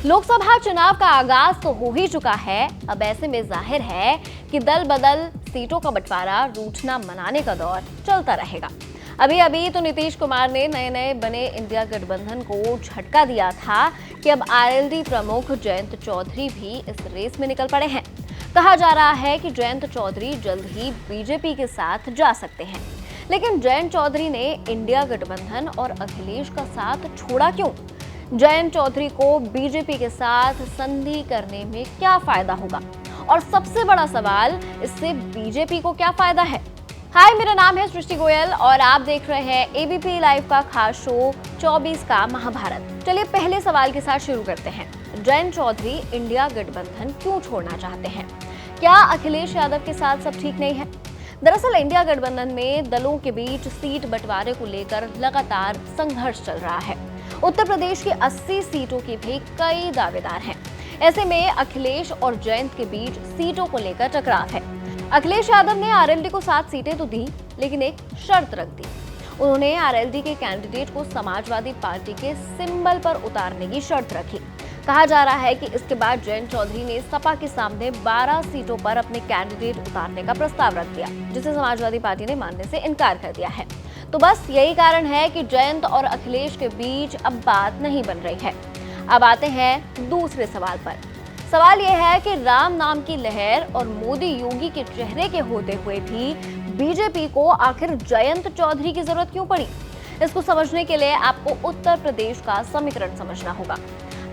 लोकसभा चुनाव का आगाज तो हो ही चुका है। अब ऐसे में जाहिर है कि दल बदल सीटों का बंटवारा रूठना मनाने का दौर चलता रहेगा। अभी अभी तो नीतीश कुमार ने नए नए बने इंडिया गठबंधन को झटका दिया था कि अब आरएलडी प्रमुख जयंत चौधरी भी इस रेस में निकल पड़े हैं। कहा जा रहा है कि जयंत चौधरी जल्द ही बीजेपी के साथ जा सकते हैं। लेकिन जयंत चौधरी ने इंडिया गठबंधन और अखिलेश का साथ छोड़ा क्यों? जयंत चौधरी को बीजेपी के साथ संधि करने में क्या फायदा होगा? और सबसे बड़ा सवाल, इससे बीजेपी को क्या फायदा है? हाय, मेरा नाम है सृष्टि गोयल और आप देख रहे हैं एबीपी लाइव का खास शो 24 का महाभारत। चलिए पहले सवाल के साथ शुरू करते हैं। जयंत चौधरी इंडिया गठबंधन क्यों छोड़ना चाहते हैं? क्या अखिलेश यादव के साथ सब ठीक नहीं है? दरअसल इंडिया गठबंधन में दलों के बीच सीट बंटवारे को लेकर लगातार संघर्ष चल रहा है। उत्तर प्रदेश की 80 सीटों के भी कई दावेदार हैं। ऐसे में अखिलेश और जयंत के बीच सीटों को लेकर टकराव है। अखिलेश यादव ने आरएलडी को 7 सीटें तो दी, लेकिन एक शर्त रख दी। उन्होंने आरएलडी के कैंडिडेट को समाजवादी पार्टी के सिंबल पर उतारने की शर्त रखी। कहा जा रहा है कि इसके बाद जयंत चौधरी ने सपा के सामने 12 सीटों पर अपने कैंडिडेट उतारने का प्रस्ताव रख दिया, जिसे समाजवादी पार्टी ने मानने से इनकार कर दिया है। तो बस यही कारण है कि जयंत और अखिलेश के बीच अब बात नहीं बन रही है। अब आते हैं दूसरे सवाल पर। सवाल यह है कि राम नाम की लहर और मोदी योगी के चेहरे के होते हुए भी बीजेपी को आखिर जयंत चौधरी की जरूरत क्यों पड़ी? इसको समझने के लिए आपको उत्तर प्रदेश का समीकरण समझना होगा।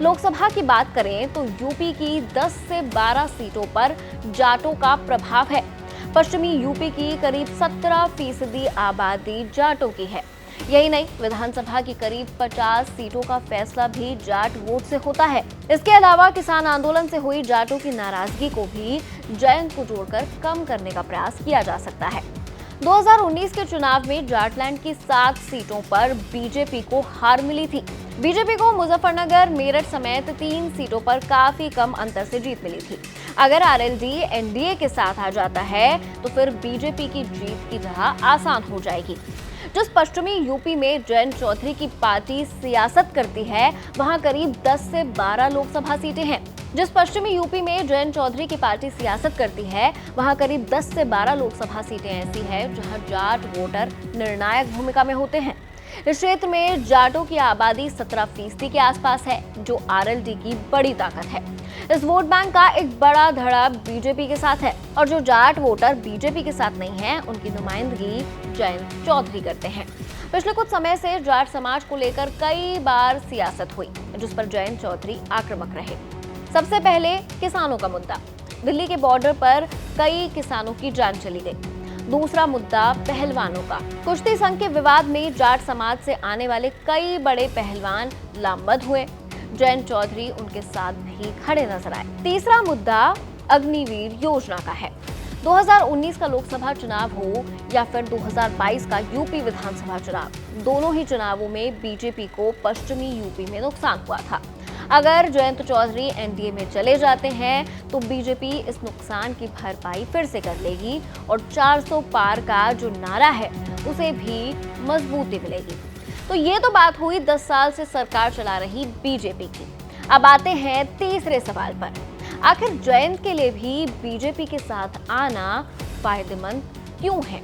लोकसभा की बात करें तो यूपी की 10 से 12 सीटों पर जाटों का प्रभाव है। पश्चिमी यूपी की करीब 17% आबादी जाटों की है। यही नहीं, विधानसभा की करीब 50 सीटों का फैसला भी जाट वोट से होता है। इसके अलावा किसान आंदोलन से हुई जाटों की नाराजगी को भी जयंत को जोड़कर कम करने का प्रयास किया जा सकता है। 2019 के चुनाव में जाटलैंड की 7 सीटों पर बीजेपी को हार मिली थी। बीजेपी को मुजफ्फरनगर, मेरठ समेत 3 सीटों पर काफी कम अंतर से जीत मिली थी। अगर आरएलडी एनडीए के साथ आ जाता है तो फिर बीजेपी की जीत की राह आसान हो जाएगी। जिस पश्चिमी यूपी में जयंत चौधरी की पार्टी सियासत करती है, वहां करीब 10 से 12 लोकसभा सीटें हैं। जिस पश्चिमी यूपी में जयंत चौधरी की पार्टी सियासत करती है, वहां करीब 10 से 12 लोकसभा सीटें ऐसी हैं जहां जाट वोटर निर्णायक भूमिका में होते हैं। इस क्षेत्र में जाटों की आबादी 17% के आसपास है, जो आरएलडी की बड़ी ताकत है। इस वोट बैंक का एक बड़ा धड़ा बीजेपी के साथ है और जो जाट वोटर बीजेपी के साथ नहीं है, उनकी नुमाइंदगी जयंत चौधरी करते हैं। पिछले कुछ समय से जाट समाज को लेकर कई बार सियासत हुई, जिस पर जयंत चौधरी आक्रामक रहे। सबसे पहले किसानों का मुद्दा। दिल्ली के बॉर्डर पर कई किसानों की जान चली गई। दूसरा मुद्दा पहलवानों का। कुश्ती संघ के विवाद में जाट समाज से आने वाले कई बड़े पहलवान लामबंद हुए। जयंत चौधरी उनके साथ भी खड़े नजर आए। तीसरा मुद्दा अग्निवीर योजना का है। 2019 का लोकसभा चुनाव हो या फिर 2022 का यूपी विधानसभा चुनाव, दोनों ही चुनावों में बीजेपी को पश्चिमी यूपी में नुकसान हुआ था। अगर जयंत चौधरी एनडीए में चले जाते हैं तो बीजेपी इस नुकसान की भरपाई फिर से कर लेगी और 400 पार का जो नारा है उसे भी मजबूती मिलेगी। तो ये तो बात हुई 10 साल से सरकार चला रही बीजेपी की। अब आते हैं तीसरे सवाल पर। आखिर जयंत के लिए भी बीजेपी के साथ आना फायदेमंद क्यों है?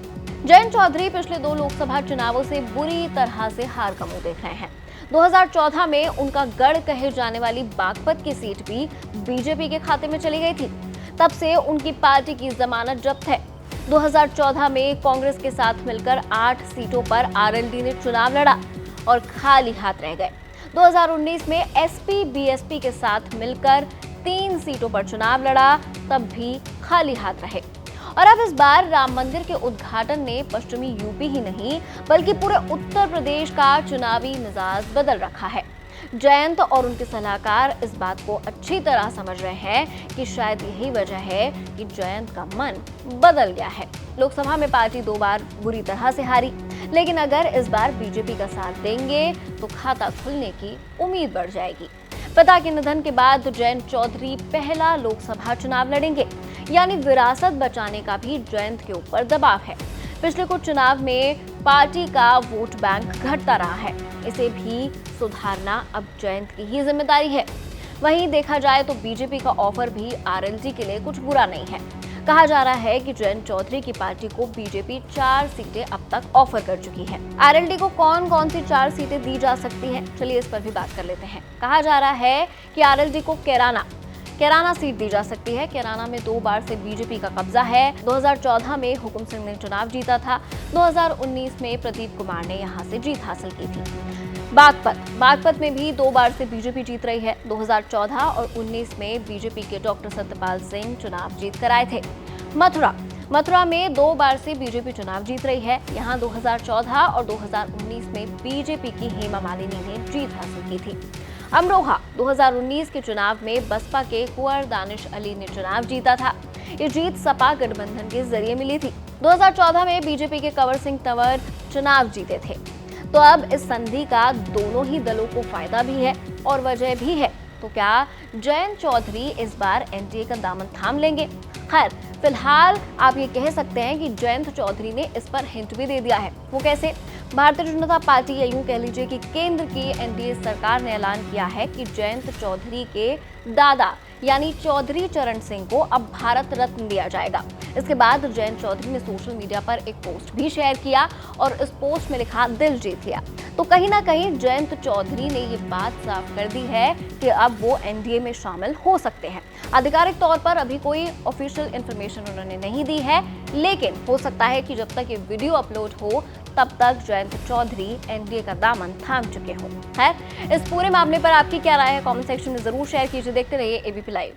जयंत चौधरी पिछले 2 लोकसभा चुनावों से बुरी तरह से हार का मुंह देख रहे हैं। 2014 में उनका गढ़ कहे जाने वाली बागपत की सीट भी बीजेपी के खाते में चली गई थी। तब से उनकी पार्टी की जमानत जब्त है। 2014 में कांग्रेस के साथ मिलकर 8 सीटों पर आरएलडी ने चुनाव लड़ा और खाली हाथ रह गए। 2019 में एसपी बीएसपी के साथ मिलकर 3 सीटों पर चुनाव लड़ा, तब भी खाली हाथ रहे। और अब इस बार राम मंदिर के उद्घाटन ने पश्चिमी यूपी ही नहीं बल्कि पूरे उत्तर प्रदेश का चुनावी मिजाज बदल रखा है। जयंत और उनके सलाहकार इस बात को अच्छी तरह समझ रहे हैं कि शायद यही वजह है कि जयंत का मन बदल गया है। लोकसभा में पार्टी 2 बार बुरी तरह से हारी, लेकिन अगर इस बार बीजेपी का साथ देंगे तो खाता खुलने की उम्मीद बढ़ जाएगी। पिता के निधन के बाद जयंत चौधरी पहला लोकसभा चुनाव लड़ेंगे, यानी विरासत बचाने का भी जयंत के ऊपर दबाव है। पिछले कुछ चुनाव में पार्टी का वोट बैंक घटता रहा है, इसे भी सुधारना अब जयंत की ही जिम्मेदारी है। वहीं देखा जाए तो बीजेपी का ऑफर भी आरएलडी के लिए कुछ बुरा नहीं है। कहा जा रहा है कि जयंत चौधरी की पार्टी को बीजेपी 4 सीटें अब तक ऑफर कर चुकी है। आरएलडी को कौन कौन सी 4 सीटें दी जा सकती हैं, चलिए इस पर भी बात कर लेते हैं। कहा जा रहा है कि आरएलडी को कैराना सीट दी जा सकती है। कैराना में 2 बार से बीजेपी का कब्जा है। 2014 में हुकुम सिंह ने चुनाव जीता था। 2019 में प्रदीप कुमार ने यहां से जीत हासिल की थी। बागपत में भी 2 बार से बीजेपी जीत रही है। 2014 और 19 में बीजेपी के डॉक्टर सत्यपाल सिंह चुनाव जीत कर आए थे। मथुरा में 2 बार से बीजेपी चुनाव जीत रही है। यहाँ 2014 और 2019 में बीजेपी की हेमा मालिनी ने जीत हासिल की थी। अमरोहा 2019 के चुनाव में बसपा के कुंवर दानिश अली ने चुनाव जीता था। ये जीत सपा गठबंधन के जरिए मिली थी। 2014 में बीजेपी के कंवर सिंह तंवर चुनाव जीते थे। तो अब इस संधि का दोनों ही दलों को फायदा भी है और वजह भी है। तो क्या जयंत चौधरी इस बार एनडीए का दामन थाम लेंगे? खैर, फिलहाल आप ये कह सकते हैं कि जयंत चौधरी ने इस पर हिंट भी दे दिया है। वो कैसे? भारतीय जनता पार्टी या यूं कह लीजिए कि केंद्र की एनडीए सरकार ने ऐलान किया है कि जयंत चौधरी के दादा यानी चौधरी चरण सिंह को अब भारत रत्न दिया जाएगा। इसके बाद जयंत चौधरी ने सोशल मीडिया पर एक पोस्ट भी शेयर किया और इस पोस्ट में लिखा दिल जीत लिया। तो कहीं ना कहीं जयंत चौधरी ने ये बात साफ कर दी है कि अब वो एनडीए में शामिल हो सकते हैं। आधिकारिक तौर पर अभी कोई ऑफिशियल इंफॉर्मेशन उन्होंने नहीं दी है, लेकिन हो सकता है कि जब तक ये वीडियो अपलोड हो तब तक जयंत चौधरी एनडीए का दामन थाम चुके हों। खैर, इस पूरे मामले पर आपकी क्या राय है? कमेंट सेक्शन में जरूर शेयर कीजिए। देखते रहिए एबीपी लाइव।